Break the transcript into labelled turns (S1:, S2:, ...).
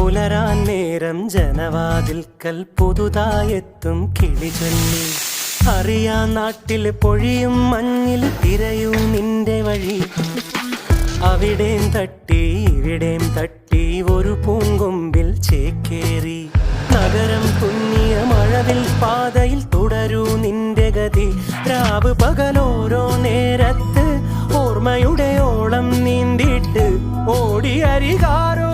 S1: പുലരാൻ നേരം ജനവാതിൽക്കൽ പുതുതായെത്തും കിളി ചൊല്ലി. അറിയാ നാട്ടിൽ പൊഴിയും മഞ്ഞിൽ തിരയൂ നിന്റെ വഴി. അവിടേം തട്ടി ഇവിടേം തട്ടി ഒരു പൂങ്കൊമ്പിൽ ചേക്കേറി. നഗരം തുന്നിയ മഴവിൽ പാതയിൽ തുടരൂ നിന്റെ ഗതി. രാവ് പകലോരോ നേരത്ത് ഓർമ്മയുടെ ഓളം നീന്തിട്ട് ഓടി അരികാരോ